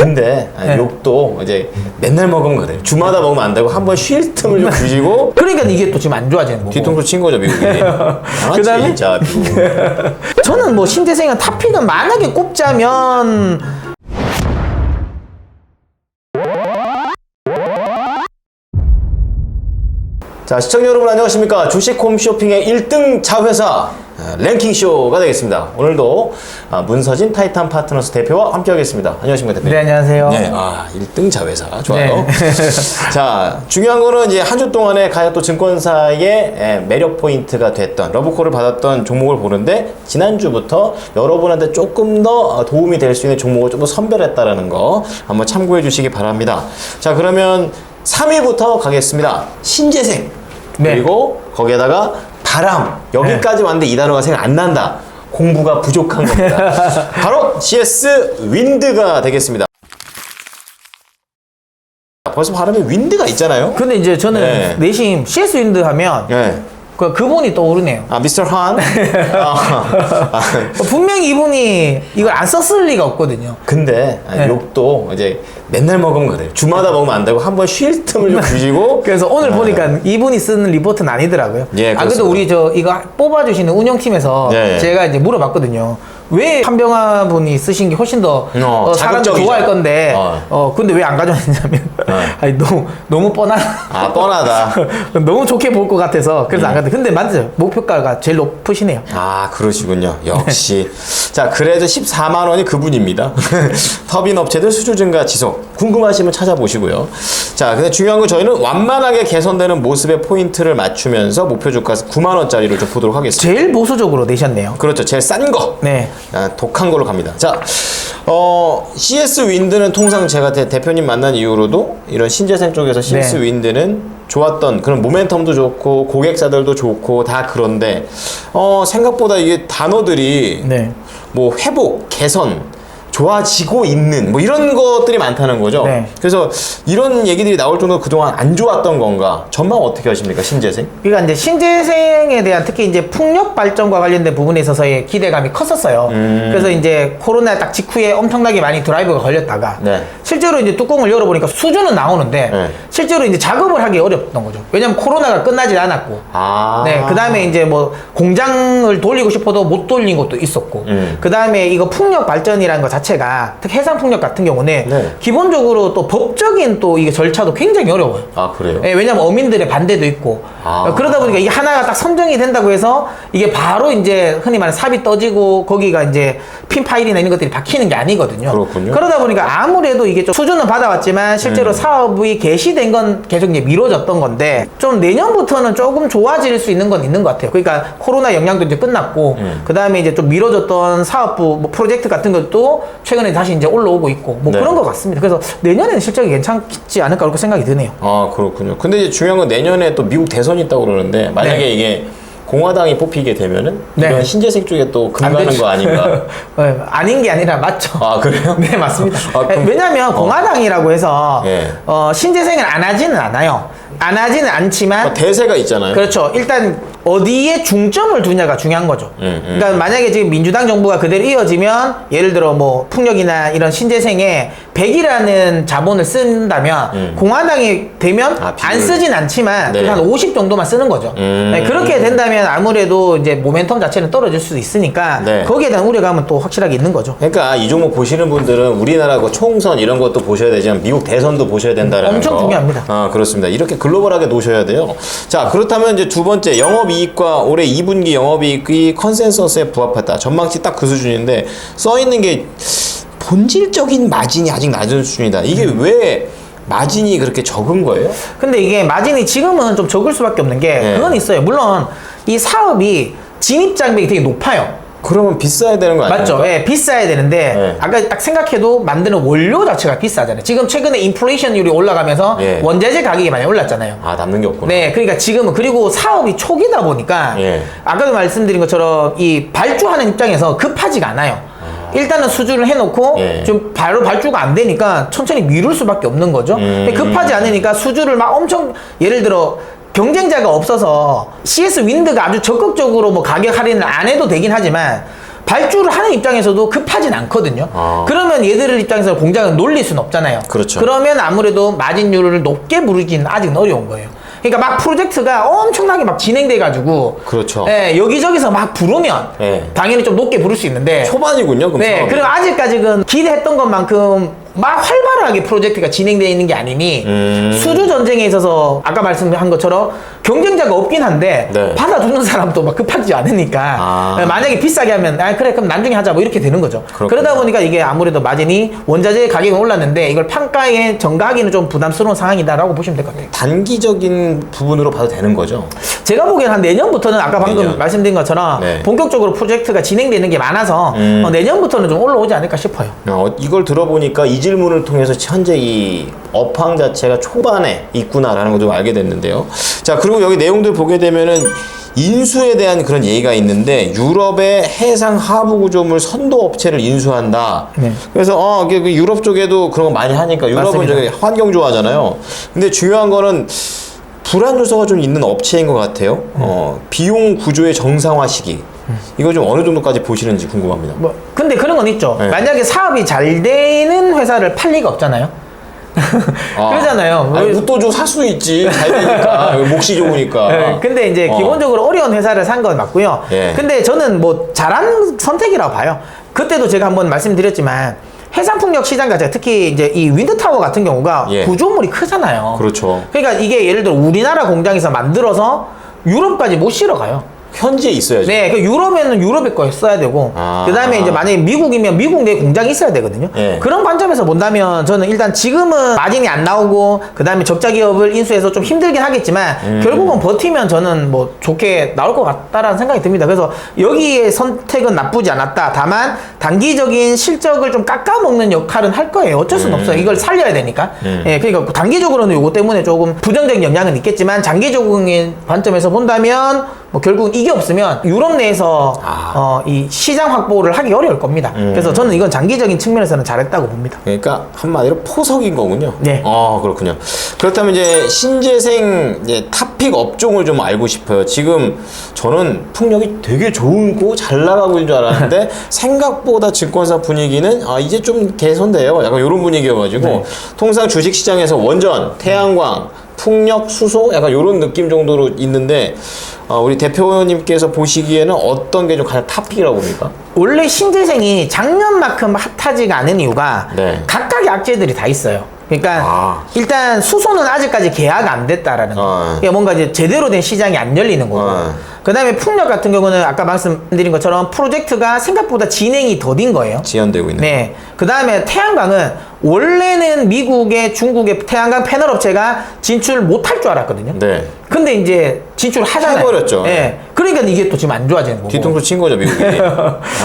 근데 네. 욕도 이제 맨날 먹으면 그래. 주마다 먹으면 안 되고 한번 쉴 틈을 좀 주시고 그러니까 이게 또 지금 안 좋아지는 거고. 뒤통수 친 거죠 미국이. 그다음에? 진짜 미국. 저는 뭐 신재생은 탑픽은 만약에 꼽자면 자, 시청자 여러분 안녕하십니까. 주식 홈쇼핑의 1등 자회사 랭킹쇼가 되겠습니다. 오늘도 문서진 타이탄 파트너스 대표와 함께 하겠습니다. 안녕하십니까 대표님. 네, 안녕하세요. 네, 1등 자회사 좋아요. 네. 자, 중요한 거는 이제 한 주 동안에 가장 또 증권사의 매력 포인트가 됐던 러브콜을 받았던 종목을 보는데 지난주부터 여러분한테 조금 더 도움이 될 수 있는 종목을 좀 더 선별했다라는 거 한번 참고해 주시기 바랍니다. 자, 그러면 3위부터 가겠습니다. 신재생. 네. 그리고 거기에다가 바람. 여기까지 왔는데 이 단어가 생각 안 난다. 공부가 부족한 겁니다. 바로 CS 윈드가 되겠습니다. 벌써 발음에 윈드가 있잖아요. 근데 이제 저는 네. 내심 CS 윈드 하면 네. 그분이 떠오르네요. 미스터 한. 분명히 이분이 이걸 안 썼을 리가 없거든요. 근데 네. 욕도 이제 맨날 먹으면 그래. 주마다 먹으면 안 되고 한번 쉴 틈을 좀 주시고. 그래서 오늘 보니까 이분이 쓰는 리포트는 아니더라고요. 예, 그래도 우리 이거 뽑아주시는 운영팀에서 예. 제가 이제 물어봤거든요. 왜 한병화 분이 쓰신 게 훨씬 더 사람들 자극적이죠. 좋아할 건데, 근데 왜 안 가져왔냐면, 아니, 너무 뻔하다. 뻔하다. 너무 좋게 볼 것 같아서, 그래서 안 가져왔는데. 근데 맞아요. 목표가가 제일 높으시네요. 그러시군요. 역시. 자, 그래도 14만 원이 그분입니다. 터빈 업체들 수주 증가 지속. 궁금하시면 찾아보시고요. 자, 근데 중요한 건 저희는 완만하게 개선되는 모습의 포인트를 맞추면서 목표 주가 9만 원짜리를 좀 보도록 하겠습니다. 제일 보수적으로 내셨네요. 그렇죠. 제일 싼 거. 네. 독한 걸로 갑니다. 자, CS 윈드는 통상 제가 대표님 만난 이후로도 이런 신재생 쪽에서 CS 네. 윈드는 좋았던 그런 모멘텀도 좋고 고객사들도 좋고 다 그런데 생각보다 이게 단어들이 네. 뭐 회복, 개선, 좋아지고 있는 뭐 이런 것들이 많다는 거죠. 네. 그래서 이런 얘기들이 나올 정도로 그동안 안 좋았던 건가? 전망 어떻게 하십니까, 신재생? 그러니까 이제 신재생에 대한 특히 이제 풍력 발전과 관련된 부분에 있어서의 기대감이 컸었어요. 그래서 이제 코로나 딱 직후에 엄청나게 많이 드라이브가 걸렸다가 네. 실제로 이제 뚜껑을 열어보니까 수주는 나오는데 네. 실제로 이제 작업을 하기 어렵던 거죠. 왜냐면 코로나가 끝나지 않았고. 네, 그 다음에 이제 뭐 공장을 돌리고 싶어도 못 돌린 것도 있었고. 그 다음에 이거 풍력 발전이라는 것 자체가 특히 해상 풍력 같은 경우는 네. 기본적으로 또 법적인 또 이게 절차도 굉장히 어려워요. 그래요? 네, 왜냐면 어민들의 반대도 있고. 그러다 보니까 이게 하나가 딱 선정이 된다고 해서 이게 바로 이제 흔히 말하는 삽이 떠지고 거기가 이제 핀 파일이나 이런 것들이 박히는 게 아니거든요. 그렇군요. 그러다 보니까 아무래도 이게 좀 수주는 받아왔지만 실제로 사업이 개시된 건 계속 이제 미뤄졌던 건데 좀 내년부터는 조금 좋아질 수 있는 건 있는 것 같아요. 그러니까 코로나 영향도 이제 끝났고 그 다음에 이제 좀 미뤄졌던 사업부 뭐 프로젝트 같은 것도 최근에 다시 이제 올라오고 있고 뭐 네. 그런 것 같습니다. 그래서 내년에는 실적이 괜찮지 않을까 그렇게 생각이 드네요. 그렇군요. 근데 이제 중요한 건 내년에 또 미국 대선이 있다고 그러는데 만약에 네. 이게 공화당이 뽑히게 되면은 네. 이런 신재생 쪽에 또 안 금가는 되죠. 거 아닌가? 네, 아닌 게 아니라 맞죠. 그래요? 네, 맞습니다. 그럼- 왜냐면 공화당이라고 해서 예. 신재생을 안 하지는 않아요. 안 하지는 않지만 대세가 있잖아요. 그렇죠. 일단 어디에 중점을 두냐가 중요한 거죠. 그러니까 만약에 지금 민주당 정부가 그대로 이어지면 예를 들어 뭐 풍력이나 이런 신재생에 100이라는 자본을 쓴다면 공화당이 되면 안 쓰진 않지만 네. 한 50 정도만 쓰는 거죠. 네, 그렇게 된다면 아무래도 이제 모멘텀 자체는 떨어질 수도 있으니까 네. 거기에 대한 우려감은 또 확실하게 있는 거죠. 그러니까 이 종목 보시는 분들은 우리나라 그 총선 이런 것도 보셔야 되지만 미국 대선도 보셔야 된다는 거. 엄청 중요합니다. 그렇습니다. 이렇게 글로벌하게 놓으셔야 돼요. 자, 그렇다면 이제 두 번째 영업이익과 올해 2분기 영업이익이 컨센서스에 부합했다. 전망치 딱 그 수준인데 써 있는 게 본질적인 마진이 아직 낮은 수준이다. 이게 왜 마진이 그렇게 적은 거예요? 근데 이게 마진이 지금은 좀 적을 수밖에 없는 게 네. 그건 있어요. 물론 이 사업이 진입 장벽이 되게 높아요. 그러면 비싸야 되는 거 아니에요? 맞죠? 예, 비싸야 되는데 네. 아까 딱 생각해도 만드는 원료 자체가 비싸잖아요. 지금 최근에 인플레이션율이 올라가면서 예. 원자재 가격이 많이 올랐잖아요. 남는 게 없구나. 네, 그러니까 지금은 그리고 사업이 초기다 보니까 예. 아까도 말씀드린 것처럼 이 발주하는 입장에서 급하지가 않아요. 일단은 수주를 해놓고 예. 좀 바로 발주가 안 되니까 천천히 미룰 수밖에 없는 거죠. 근데 급하지 않으니까 수주를 막 엄청 예를 들어 경쟁자가 없어서 CS 윈드가 아주 적극적으로 뭐 가격 할인을 안 해도 되긴 하지만 발주를 하는 입장에서도 급하진 않거든요. 아. 그러면 얘들 입장에서 공장을 놀릴 수는 없잖아요. 그렇죠. 그러면 아무래도 마진율을 높게 부르기는 아직은 어려운 거예요. 그러니까 막 프로젝트가 엄청나게 막 진행돼가지고 그렇죠. 예, 여기저기서 막 부르면 예. 당연히 좀 높게 부를 수 있는데 초반이군요. 그럼 네, 사업이. 그리고 아직까지는 기대했던 것만큼 막 활발하게 프로젝트가 진행되어 있는 게 아니니 수주 전쟁에 있어서 아까 말씀한 것처럼 경쟁자가 없긴 한데 네. 받아주는 사람도 막 급하지 않으니까 아. 만약에 비싸게 하면 아 그래 그럼 나중에 하자 뭐 이렇게 되는 거죠. 그렇군요. 그러다 보니까 이게 아무래도 마진이 원자재 가격이 올랐는데 이걸 판가에 전가하기는 좀 부담스러운 상황이다라고 보시면 될 것 같아요. 단기적인 부분으로 봐도 되는 거죠. 제가 보기엔 한 내년부터는 아까 방금 내년. 말씀드린 것처럼 네. 본격적으로 프로젝트가 진행되는 게 많아서 내년부터는 좀 올라오지 않을까 싶어요. 이걸 들어보니까 이 질문을 통해서 현재 이 업황 자체가 초반에 있구나라는 것도 알게 됐는데요. 자, 그리고 여기 내용들 보게 되면은 인수에 대한 그런 얘기가 있는데 유럽의 해상 하부 구조물 선도 업체를 인수한다. 네. 그래서 그 유럽 쪽에도 그런 거 많이 하니까 유럽은 맞습니다. 저기 환경 좋아하잖아요. 근데 중요한 거는 불안 요소가 좀 있는 업체인 것 같아요. 비용 구조의 정상화 시기. 이거 좀 어느 정도까지 보시는지 궁금합니다. 뭐 근데 그런 건 있죠. 네. 만약에 사업이 잘 되는 회사를 팔 리가 없잖아요. 그러잖아요. 웃도 좀 살 수 있지. 잘 되니까. 몫이 좋으니까. 네, 근데 이제 기본적으로 어려운 회사를 산 건 맞고요. 예. 근데 저는 뭐 잘한 선택이라고 봐요. 그때도 제가 한번 말씀드렸지만 해상풍력 시장 자체가 특히 이제 이 윈드타워 같은 경우가 예. 구조물이 크잖아요. 그렇죠. 그러니까 이게 예를 들어 우리나라 공장에서 만들어서 유럽까지 못 실어 가요. 현지에 있어야죠. 네, 그 유럽에는 유럽의 거 써야 되고, 아. 그 다음에 이제 만약에 미국이면 미국 내 공장이 있어야 되거든요. 예. 그런 관점에서 본다면 저는 일단 지금은 마진이 안 나오고, 그 다음에 적자 기업을 인수해서 좀 힘들긴 하겠지만, 결국은 버티면 저는 뭐 좋게 나올 것 같다라는 생각이 듭니다. 그래서 여기에 선택은 나쁘지 않았다. 다만, 단기적인 실적을 좀 깎아먹는 역할은 할 거예요. 어쩔 수는 없어요. 이걸 살려야 되니까. 예, 그러니까 단기적으로는 요거 때문에 조금 부정적인 영향은 있겠지만, 장기적인 관점에서 본다면, 뭐 결국은 이게 없으면 유럽 내에서 이 시장 확보를 하기 어려울 겁니다. 그래서 저는 이건 장기적인 측면에서는 잘했다고 봅니다. 그러니까 한마디로 포석인 거군요. 네. 그렇군요. 그렇다면 이제 신재생 이제 탑픽 업종을 좀 알고 싶어요. 지금 저는 풍력이 되게 좋고 잘 나가고 있는 줄 알았는데 생각보다 증권사 분위기는 이제 좀 개선돼요. 약간 이런 분위기여가지고 네. 통상 주식시장에서 원전, 태양광, 풍력, 수소 약간 이런 느낌 정도로 있는데 우리 대표님께서 보시기에는 어떤 게 좀 가장 탑픽이라고 봅니까? 원래 신재생이 작년만큼 핫하지가 않은 이유가 네. 각각의 악재들이 다 있어요. 그러니까 일단 수소는 아직까지 계약 안 됐다라는 거. 그러니까 뭔가 이제 제대로 된 시장이 안 열리는 거고. 그다음에 풍력 같은 경우는 아까 말씀드린 것처럼 프로젝트가 생각보다 진행이 더딘 거예요. 지연되고 있는. 네. 그다음에 태양광은 원래는 미국의 중국의 태양광 패널 업체가 진출 못할 줄 알았거든요. 네. 근데 이제 진출하잖아요. 해버렸죠. 네. 그러니까 이게 또 지금 안 좋아지는 거고. 뒤통수 친 거죠, 미국이.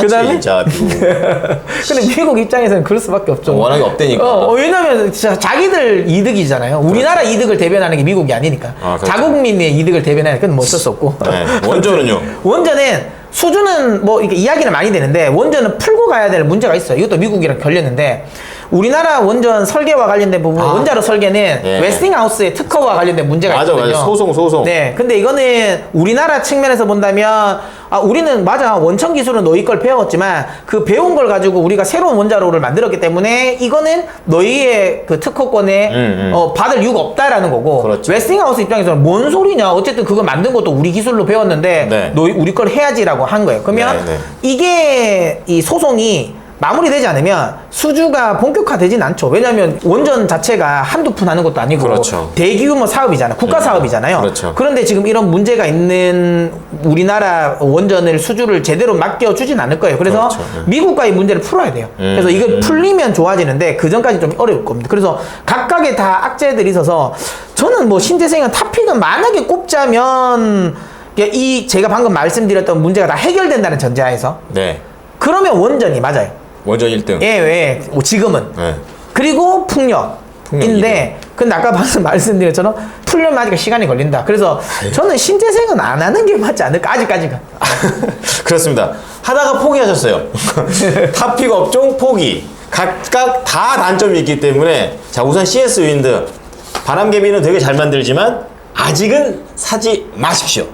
그다음에? 진짜 미국. 근데 미국 입장에서는 그럴 수밖에 없죠. 워낙에 없대니까. 왜냐면 진짜 자기들 이득이잖아요. 우리나라 이득을 대변하는 게 미국이 아니니까. 그렇죠. 자국민의 이득을 대변하는 건 뭐 어쩔 수 없고. 네. 원전은요? 원전은 수주는 뭐 이렇게 이야기는 많이 되는데 원전은 풀고 가야 될 문제가 있어요. 이것도 미국이랑 결렸는데 우리나라 원전 설계와 관련된 부분 원자로 설계는 예. 웨스팅하우스의 특허와 관련된 문제가 맞아, 있거든요. 맞아. 소송. 네, 근데 이거는 우리나라 측면에서 본다면 우리는 맞아 원천 기술은 너희 걸 배웠지만 그 배운 걸 가지고 우리가 새로운 원자로를 만들었기 때문에 이거는 너희의 그 특허권에 받을 이유가 없다라는 거고. 그렇죠. 웨스팅하우스 입장에서는 뭔 소리냐? 어쨌든 그거 만든 것도 우리 기술로 배웠는데 네. 너희 우리 걸 해야지라고 한 거예요. 그러면 네. 이게 이 소송이 마무리되지 않으면 수주가 본격화되진 않죠. 왜냐하면 원전 자체가 한두 푼 하는 것도 아니고 그렇죠. 대규모 사업이잖아요. 국가 사업이잖아요. 그렇죠. 그런데 지금 이런 문제가 있는 우리나라 원전을 수주를 제대로 맡겨주진 않을 거예요. 그래서 그렇죠. 미국과의 문제를 풀어야 돼요. 그래서 이걸 풀리면 좋아지는데 그 전까지 좀 어려울 겁니다. 그래서 각각의 다 악재들이 있어서 저는 뭐 신재생은 탑픽은 만약에 꼽자면 이 제가 방금 말씀드렸던 문제가 다 해결된다는 전제하에서 네. 그러면 원전이 맞아요. 원전 1등. 예, 왜? 지금은. 네. 그리고 풍력인데, 근데 아까 방금 말씀드린 것처럼 풀려면 아직 시간이 걸린다. 그래서 저는 신재생은 안 하는 게 맞지 않을까, 아직까지가. 그렇습니다. 하다가 포기하셨어요. 탑픽 업종 포기. 각각 다 단점이 있기 때문에 자 우선 CS 윈드 바람개비는 되게 잘 만들지만 아직은 사지 마십시오.